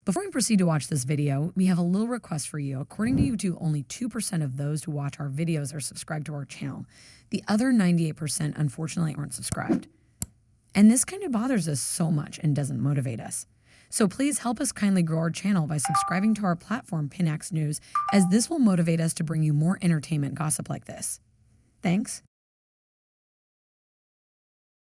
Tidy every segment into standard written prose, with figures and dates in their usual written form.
Before we proceed to watch this video, we have a little request for you. According to YouTube, only 2% of those who watch our videos are subscribed to our channel. The other 98% unfortunately aren't subscribed. And this kind of bothers us so much and doesn't motivate us. So please help us kindly grow our channel by subscribing to our platform, Pinax News, as this will motivate us to bring you more entertainment gossip like this. Thanks.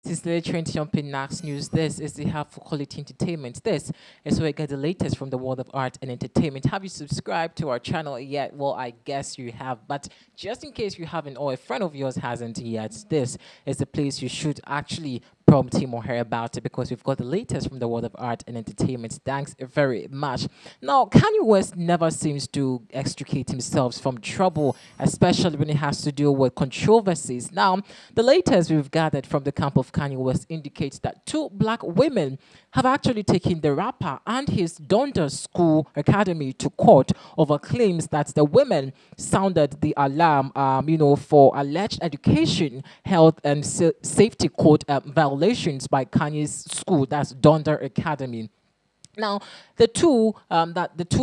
This is the trend jumping Nax News. This is the Hub for Quality Entertainment. This is where you get the latest from the world of art and entertainment. Have you subscribed to our channel yet? Well, I guess you have. But just in case you haven't or a friend of yours hasn't yet, this is the place you should actually prompt him or her about it, because we've got the latest from the world of art and entertainment. Thanks very much. Now, Kanye West never seems to extricate himself from trouble, especially when it has to do with controversies. Now, the latest we've gathered from the camp of Kanye West indicates that two black women have actually taken the rapper and his Donda School Academy to court over claims that the women sounded the alarm, for alleged education, health, and safety code violations by Kanye's school, that's Donda Academy. Now, the two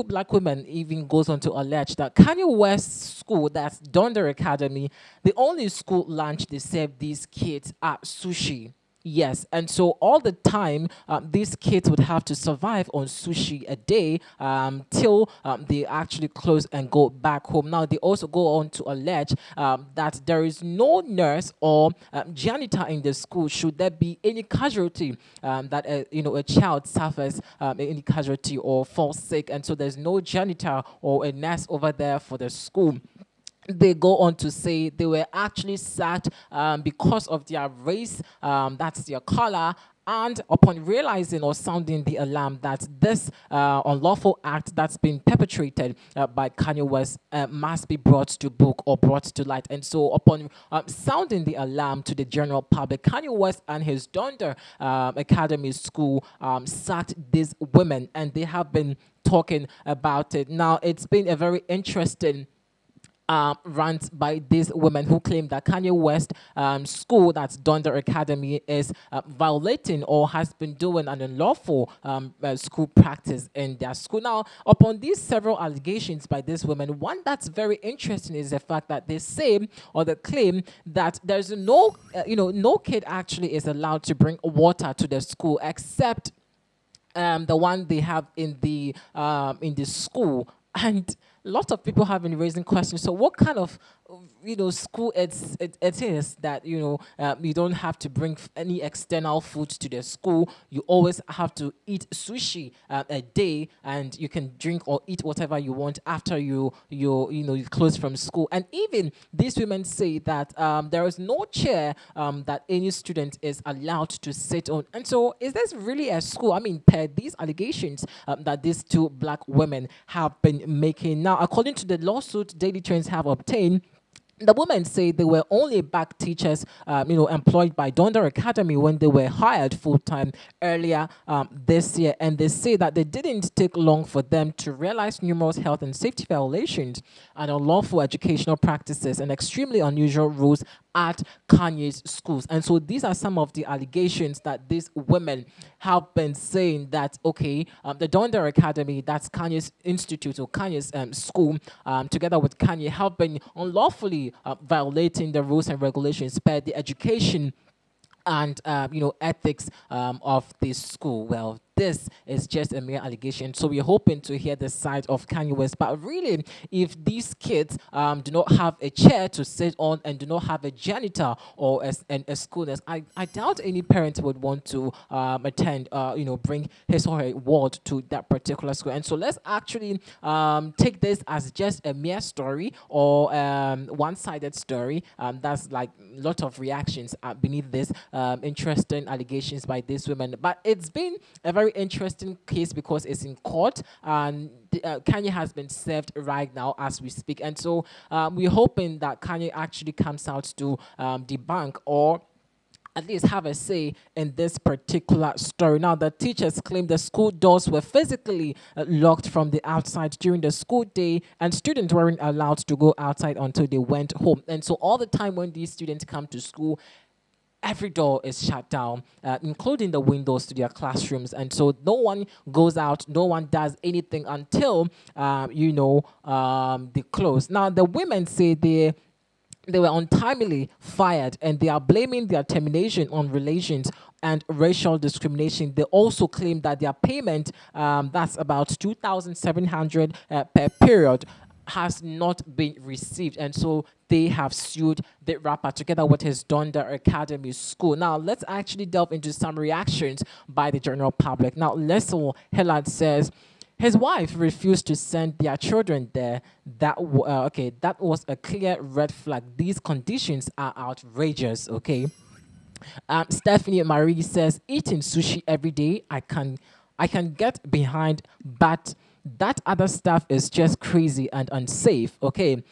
black women even goes on to allege that Kanye West's school, that's Donda Academy, the only school lunch they serve these kids at sushi. Yes, and so all the time, these kids would have to survive on sushi a day till they actually close and go back home. Now, they also go on to allege that there is no nurse or janitor in the school should there be any casualty that a child suffers any casualty or falls sick, and so there's no janitor or a nurse over there for the school. They go on to say they were actually sacked because of their race, that's their color, and upon realizing or sounding the alarm that this unlawful act that's been perpetrated by Kanye West must be brought to book or brought to light. And so upon sounding the alarm to the general public, Kanye West and his Donda Academy school sacked these women, and they have been talking about it. Now, it's been a very interesting rant by these women who claim that Kanye West school, that's Donda Academy, is violating or has been doing an unlawful school practice in their school. Now, upon these several allegations by these women, one that's very interesting is the fact that they say or they claim that there's no kid actually is allowed to bring water to the school except the one they have in the school. And lots of people have been raising questions. So what kind of school it is that you don't have to bring any external food to the school? You always have to eat sushi a day, and you can drink or eat whatever you want after you close from school. And even these women say that there is no chair that any student is allowed to sit on. And so, is this really a school? I mean, per these allegations that these two black women have been making. Now, according to the lawsuit Daily Trends have obtained, the women say they were only back teachers, employed by Donda Academy when they were hired full-time earlier this year. And they say that they didn't take long for them to realize numerous health and safety violations and unlawful educational practices and extremely unusual rules at Kanye's schools. And so these are some of the allegations that these women have been saying that, okay, the Donda Academy, that's Kanye's institute or Kanye's school, together with Kanye, have been unlawfully violating the rules and regulations per the education and ethics of this school. Well, this is just a mere allegation, so we're hoping to hear the side of Kanye West. But really, if these kids do not have a chair to sit on and do not have a janitor or a school nurse, I doubt any parent would want to attend, bring his or her ward to that particular school. And so let's actually take this as just a mere story or one-sided story. That's like a lot of reactions beneath this interesting allegations by these women. But it's been a very interesting case because it's in court, and Kanye has been served right now as we speak. And so we're hoping that Kanye actually comes out to debunk or at least have a say in this particular story. Now, the teachers claim the school doors were physically locked from the outside during the school day, and students weren't allowed to go outside until they went home. And so all the time when these students come to school, every door is shut down, including the windows to their classrooms. And so no one goes out, no one does anything until, they close. Now, the women say they were untimely fired and they are blaming their termination on relations and racial discrimination. They also claim that their payment, that's about 2,700 per period, has not been received, and so they have sued the rapper together with his Donda Academy School. Now, let's actually delve into some reactions by the general public. Now, Leslie Hillard says his wife refused to send their children there. That was a clear red flag. These conditions are outrageous. Okay. Stephanie Marie says eating sushi every day I can get behind, but that other stuff is just crazy and unsafe. Okay.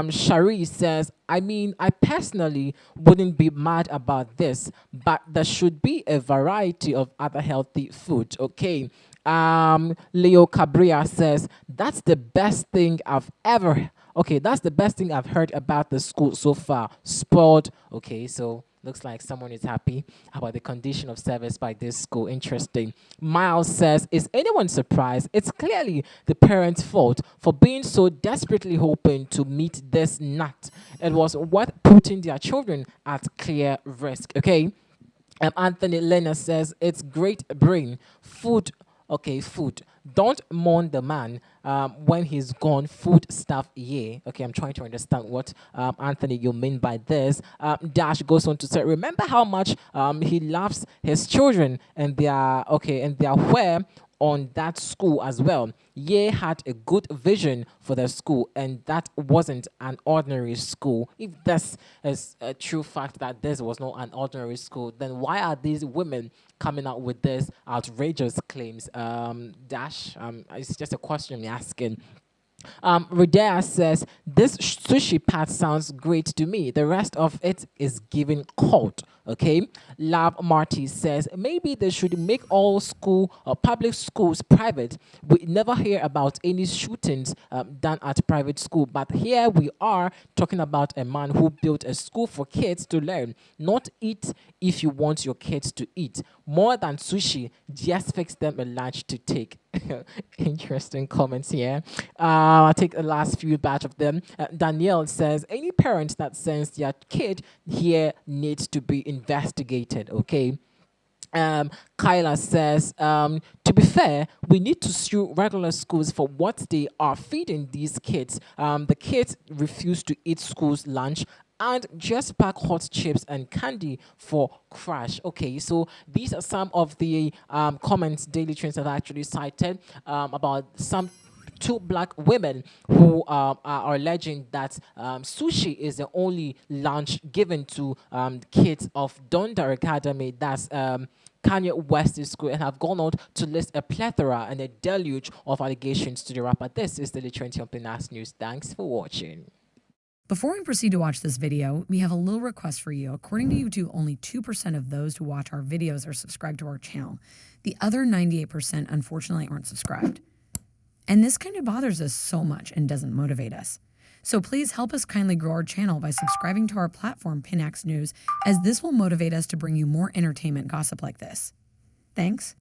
Shari says, I mean, I personally wouldn't be mad about this, but there should be a variety of other healthy food. Okay. Leo Cabrera says, that's the best thing I've ever. Okay, that's the best thing I've heard about the school so far. Spoiled. Okay, so looks like someone is happy about the condition of service by this school. Interesting. Miles says, is anyone surprised? It's clearly the parents' fault for being so desperately hoping to meet this nut. It was worth putting their children at clear risk. Okay. Anthony Lena says, it's great brain. Food. Okay, food. Don't mourn the man when he's gone. Food stuff, yeah. Okay, I'm trying to understand what Anthony you mean by this. Dash goes on to say, remember how much he loves his children and their where on that school as well. Ye had a good vision for the school, and that wasn't an ordinary school. If this is a true fact that this was not an ordinary school, then why are these women coming out with this outrageous claims? Dash, it's just a question I'm asking. Rodea says, this sushi part sounds great to me. The rest of it is giving cult. Okay. Love Marty says, maybe they should make all school or public schools private. We never hear about any shootings done at private school, but here we are talking about a man who built a school for kids to learn, not eat if you want your kids to eat. More than sushi, just fix them a lunch to take. Interesting comments here. I'll take the last few batch of them. Danielle says, any parent that sends their kid here needs to be investigated. Okay. Kyla says, to be fair, we need to sue regular schools for what they are feeding these kids. The kids refuse to eat school's lunch and just pack hot chips and candy for crash. Okay, so these are some of the comments Daily Trends have actually cited about some two black women who are alleging that sushi is the only lunch given to kids of Donda Academy. That's Kanye West's school, and have gone on to list a plethora and a deluge of allegations to the rapper. This is the Trend News News. Thanks for watching. Before we proceed to watch this video, we have a little request for you. According to YouTube, only 2% of those who watch our videos are subscribed to our channel. The other 98% unfortunately aren't subscribed. And this kind of bothers us so much and doesn't motivate us. So please help us kindly grow our channel by subscribing to our platform, Pinax News, as this will motivate us to bring you more entertainment gossip like this. Thanks.